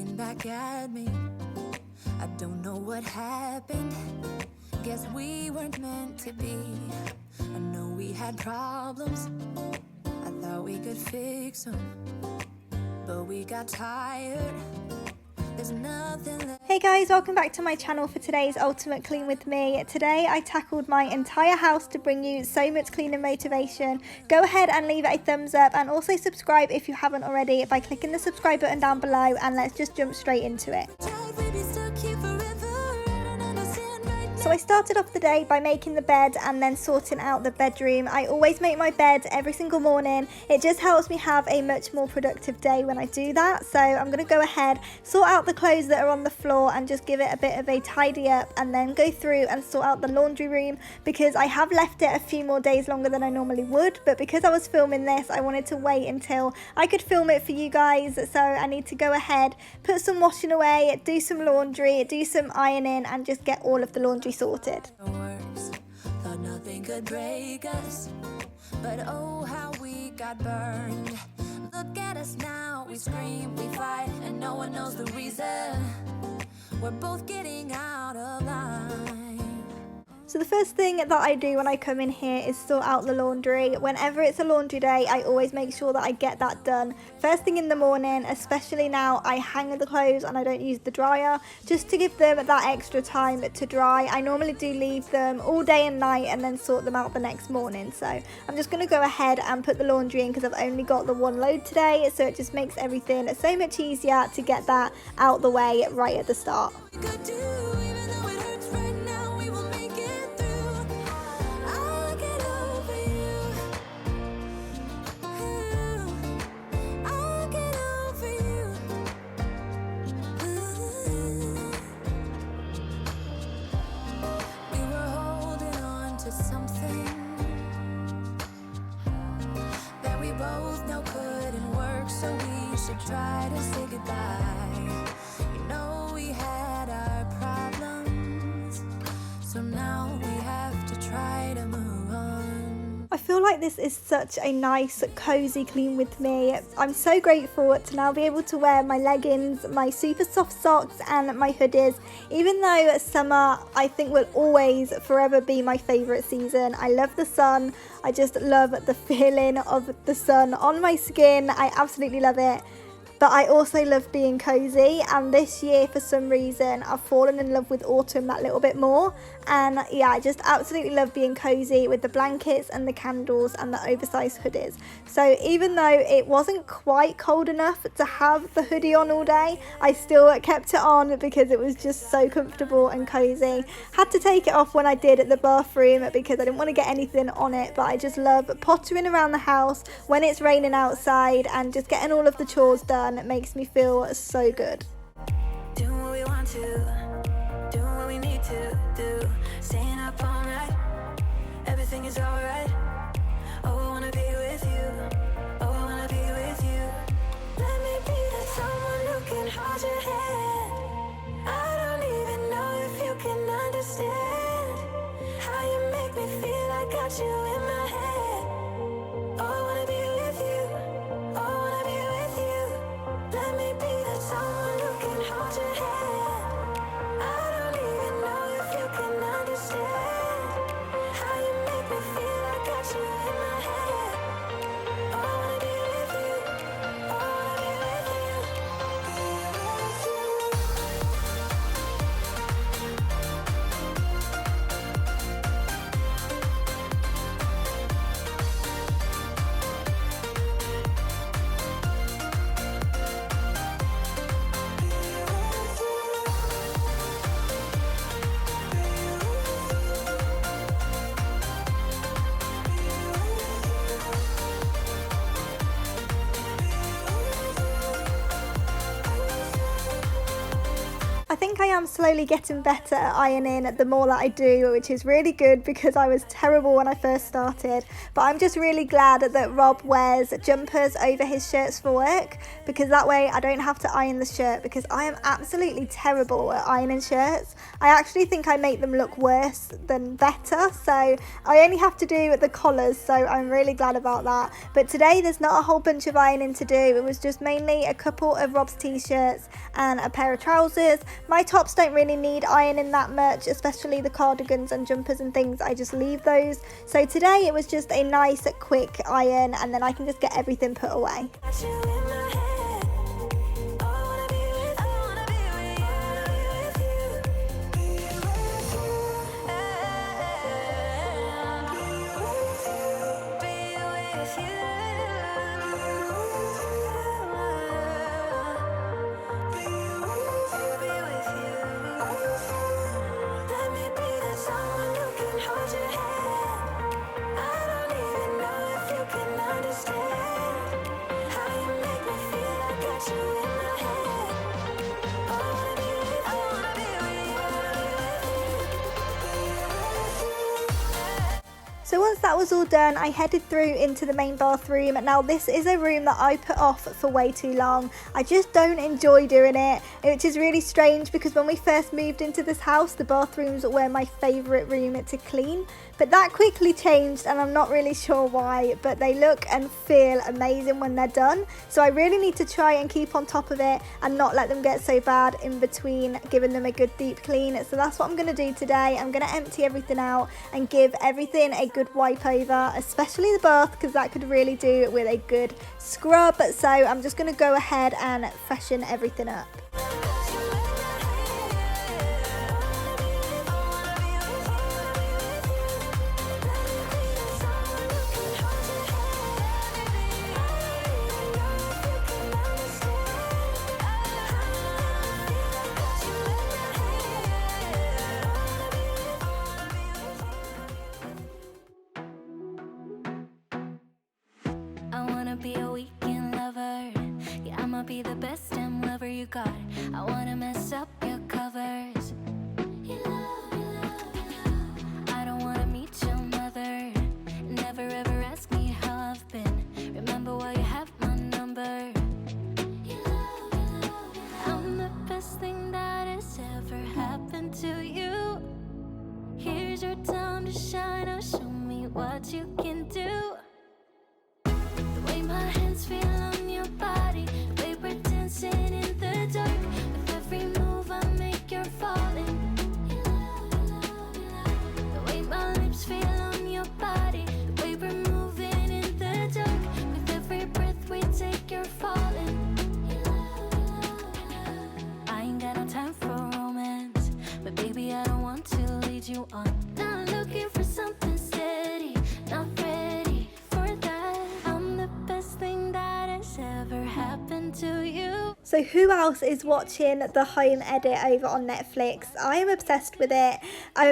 looking back at me. I don't know what happened. Guess we weren't meant to be. I know we had problems. I thought we could fix them, but we got tired. There's nothing left. Hey guys, welcome back to my channel for today's Ultimate Clean with me. Today I tackled my entire house to bring you so much cleaning motivation. Go ahead and leave it a thumbs up and also subscribe if you haven't already by clicking the subscribe button down below, and let's just jump straight into it. So I started off the day by making the bed and then sorting out the bedroom. I always make my bed every single morning. It just helps me have a much more productive day when I do that. So I'm going to go ahead, sort out the clothes that are on the floor and just give it a bit of a tidy up, and then go through and sort out the laundry room because I have left it a few more days longer than I normally would. But because I was filming this, I wanted to wait until I could film it for you guys. So I need to go ahead, put some washing away, do some laundry, do some ironing, and just get all of the laundry sorted. Thought nothing could break us, but oh how we got burned. Look at us now, we scream, we fight, and no one knows the reason. We're both getting out of line. So the first thing that I do when I come in here is sort out the laundry. Whenever it's a laundry day, I always make sure that I get that done first thing in the morning. Especially now, I hang the clothes and I don't use the dryer, just to give them that extra time to dry. I normally do leave them all day and night and then sort them out the next morning. So I'm just going to go ahead and put the laundry in because I've only got the one load today, so it just makes everything so much easier to get that out the way right at the start. Try to say goodbye. You know we had our problems, so now we have to try to move on. I feel like this is such a nice, cozy clean with me. I'm so grateful to now be able to wear my leggings, my super soft socks and my hoodies, even though summer I think will always forever be my favourite season. I love the sun. I just love the feeling of the sun on my skin. I absolutely love it. But I also love being cozy, and this year for some reason I've fallen in love with autumn that little bit more. And yeah, I just absolutely love being cozy with the blankets and the candles and the oversized hoodies. So even though it wasn't quite cold enough to have the hoodie on all day, I still kept it on because it was just so comfortable and cozy. Had to take it off when I did at the bathroom because I didn't want to get anything on it, but I just love pottering around the house when it's raining outside and just getting all of the chores done. It makes me feel so good. Doing what we want to, doing what we need to do, staying up all night, everything is alright. Oh, I wanna be with you, oh, I wanna be with you. Let me be that someone who can hold your hand. I don't even know if you can understand how you make me feel. I got you in my head. Oh, I wanna be with you, oh, I wanna be with you. Let me be that someone who can hold your hand. I don't even know if you can understand how you make me feel. I got think I am slowly getting better at ironing the more that I do, which is really good because I was terrible when I first started. But I'm just really glad that Rob wears jumpers over his shirts for work, because that way I don't have to iron the shirt, because I am absolutely terrible at ironing shirts. I actually think I make them look worse than better, so I only have to do the collars, so I'm really glad about that. But today there's not a whole bunch of ironing to do. It was just mainly a couple of Rob's t-shirts and a pair of trousers. My tops don't really need ironing that much, especially the cardigans and jumpers and things. I just leave those. So today it was just a nice quick iron, and then I can just get everything put away. So once that was all done, I headed through into the main bathroom. Now this is a room that I put off for way too long. I just don't enjoy doing it, which is really strange because when we first moved into this house, the bathrooms were my favourite room to clean. But that quickly changed, and I'm not really sure why, but they look and feel amazing when they're done. So I really need to try and keep on top of it and not let them get so bad in between giving them a good deep clean. So that's what I'm going to do today. I'm going to empty everything out and give everything a good wipe over, especially the bath, because that could really do with a good scrub. So I'm just going to go ahead and freshen everything up. Be a weekend lover, yeah, I'ma be the best damn lover you got. I wanna mess up your covers. I don't wanna meet your mother. Never ever ask me how I've been. Remember why you have my number. I'm the best thing that has ever happened to you. Here's your time to shine. Now show me what you can do. My hands feel on your body, the way we're dancing in the dark. With every move I make, you're falling. The way my lips feel on your body, the way we're moving in the dark. With every breath we take, you're falling. I ain't got no time for romance, but baby I don't want to lead you on. Not looking for something steady, not ready for that. I'm the best thing that has ever happened to you. So who else is watching the home edit over on Netflix? I am obsessed with it.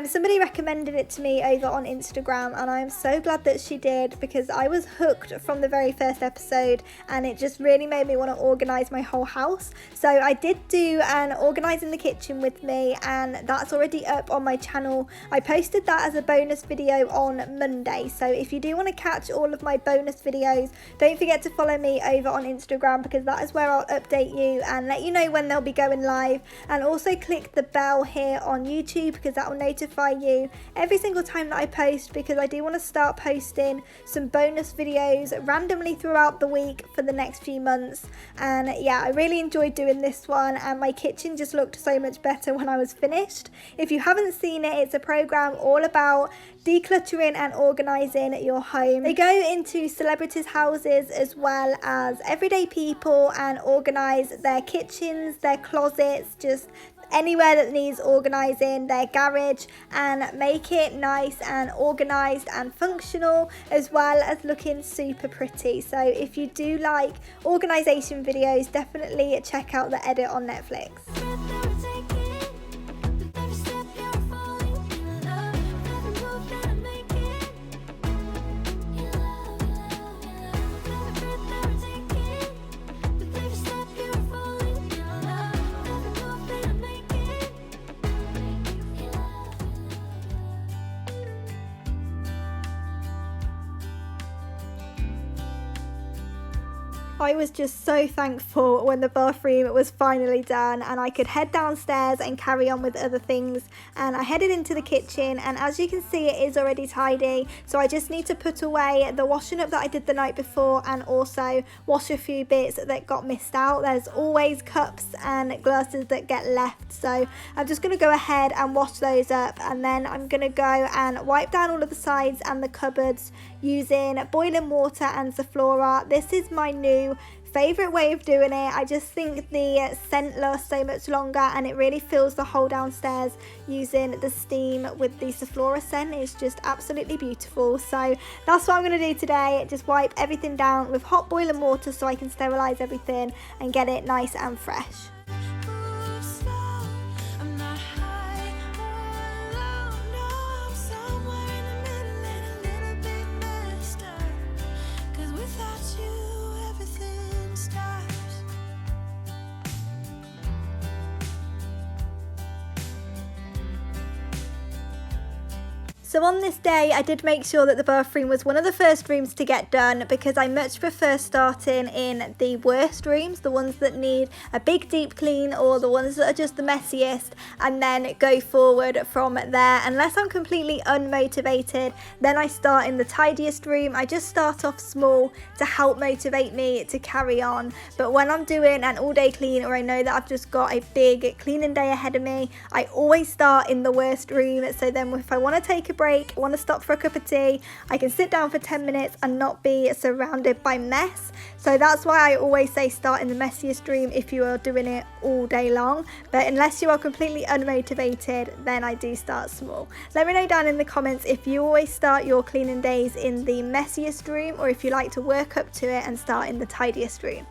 Somebody recommended it to me over on Instagram, and I am so glad that she did, because I was hooked from the very first episode, and it just really made me want to organise my whole house. So I did do an organising the kitchen with me, and that's already up on my channel. I posted that as a bonus video on Monday, so if you do want to catch all of my bonus videos, don't forget to follow me over on Instagram, because that is where I'll update you and let you know when they'll be going live. And also click the bell here on YouTube, because that will notify you every single time that I post, because I do want to start posting some bonus videos randomly throughout the week for the next few months. And yeah, I really enjoyed doing this one, and my kitchen just looked so much better when I was finished. If you haven't seen it, it's a program all about decluttering and organising your home. They go into celebrities' houses as well as everyday people and organise their kitchens, their closets, just anywhere that needs organising, their garage, and make it nice and organised and functional, as well as looking super pretty. So if you do like organisation videos, definitely check out the edit on Netflix. I was just so thankful when the bathroom was finally done and I could head downstairs and carry on with other things. And I headed into the kitchen, and as you can see, it is already tidy, so I just need to put away the washing up that I did the night before and also wash a few bits that got missed out. There's always cups and glasses that get left, so I'm just going to go ahead and wash those up, and then I'm going to go and wipe down all of the sides and the cupboards using boiling water and Zaflora. This is my new favourite way of doing it. I just think the scent lasts so much longer and it really fills the whole downstairs using the steam with the Zaflora scent. It's just absolutely beautiful. So that's what I'm going to do today, just wipe everything down with hot boiling water so I can sterilise everything and get it nice and fresh. So on this day, I did make sure that the bathroom was one of the first rooms to get done, because I much prefer starting in the worst rooms, the ones that need a big deep clean or the ones that are just the messiest, and then go forward from there. Unless I'm completely unmotivated, then I start in the tidiest room. I just start off small to help motivate me to carry on. But when I'm doing an all day clean, or I know that I've just got a big cleaning day ahead of me, I always start in the worst room. So then if I want to take a break, want to stop for a cup of tea, I can sit down for 10 minutes and not be surrounded by mess. So that's why I always say start in the messiest room if you are doing it all day long. But unless you are completely unmotivated, then I do start small. Let me know down in the comments if you always start your cleaning days in the messiest room, or if you like to work up to it and start in the tidiest room.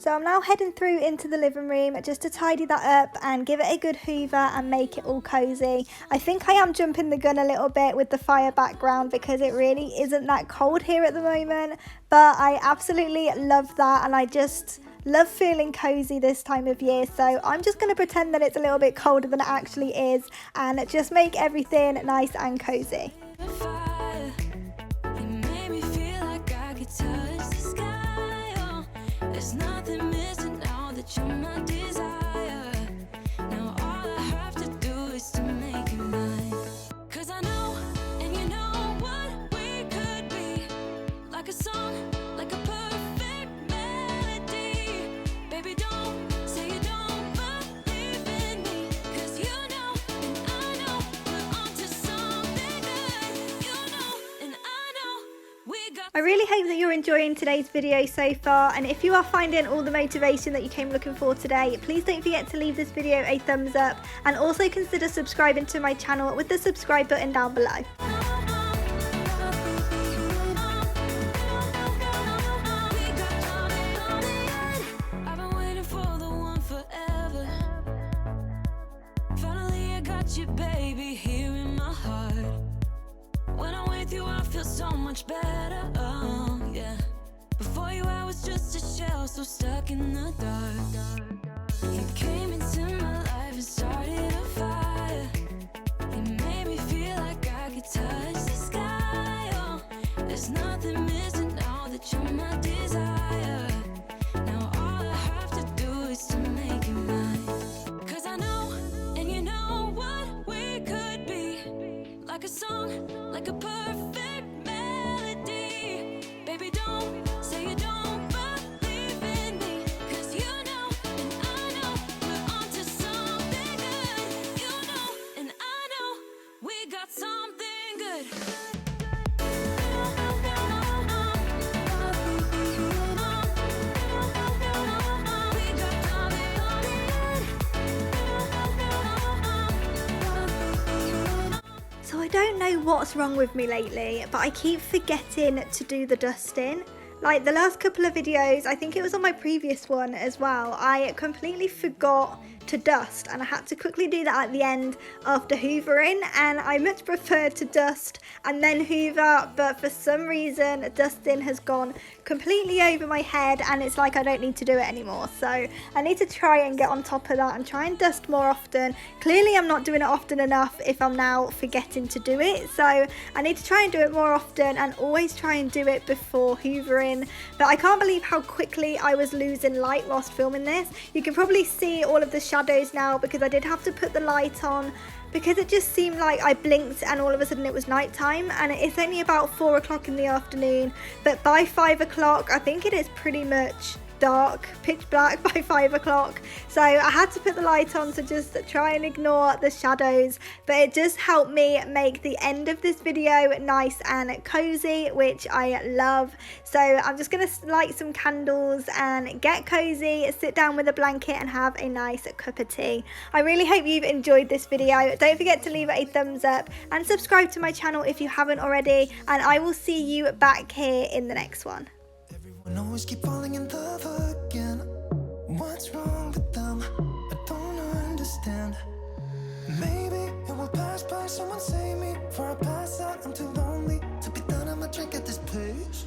So I'm now heading through into the living room just to tidy that up and give it a good hoover and make it all cozy. I think I am jumping the gun a little bit with the fire background because it really isn't that cold here at the moment, but I absolutely love that, and I just love feeling cozy this time of year. So I'm just going to pretend that it's a little bit colder than it actually is and just make everything nice and cozy. There's nothing missing now that you're my desire. Now all I have to do is to make you mine. 'Cause I know, and you know what we could be. Like a song, like a perfect melody. Baby, don't say you don't believe in me. 'Cause you know, and I know, we're onto something good. You know, and I know, we got. I really hope that you're enjoying today's video so far, and if you are finding all the motivation that you came looking for today, please don't forget to leave this video a thumbs up, and also consider subscribing to my channel with the subscribe button down below. I've been waiting for the one forever. Finally I got you, baby, here in my heart. When I'm with you I feel so much better, oh yeah. Before you I was just a shell, so stuck in the dark. You came into my life and started a fire. You made me feel like I could touch the sky, oh. There's nothing missing now that you're my desire. Now all I have to do is to make you mine. 'Cause I know, and you know what we could be. a perfect melody. Baby, don't say you don't believe in me, 'cause you know and I know we're onto something good. You know and I know we got something good. So I don't know what's wrong with me lately, but I keep forgetting to do the dusting. Like the last couple of videos, I think it was on my previous one as well, I completely forgot to dust and I had to quickly do that at the end after hoovering, and I much prefer to dust and then hoover, but for some reason dusting has gone completely over my head and it's like I don't need to do it anymore. So I need to try and get on top of that and try and dust more often. Clearly I'm not doing it often enough if I'm now forgetting to do it, so I need to try and do it more often and always try and do it before hoovering. But I can't believe how quickly I was losing light whilst filming this. You can probably see all of the shadows now because I did have to put the light on, because it just seemed like I blinked and all of a sudden it was night time, and it's only about 4 o'clock in the afternoon, but by 5 o'clock I think it is pretty much dark, pitch black by 5 o'clock. So I had to put the light on to just try and ignore the shadows, but it just helped me make the end of this video nice and cozy, which I love. So I'm just gonna light some candles and get cozy, sit down with a blanket and have a nice cup of tea. I really hope you've enjoyed this video. Don't forget to leave it a thumbs up and subscribe to my channel if you haven't already, and I will see you back here in the next one. Everyone always keep falling in love again. What's wrong with them? I don't understand. Maybe it will pass by. Someone save me before I pass out. I'm too lonely to be done. I'ma drink at this place.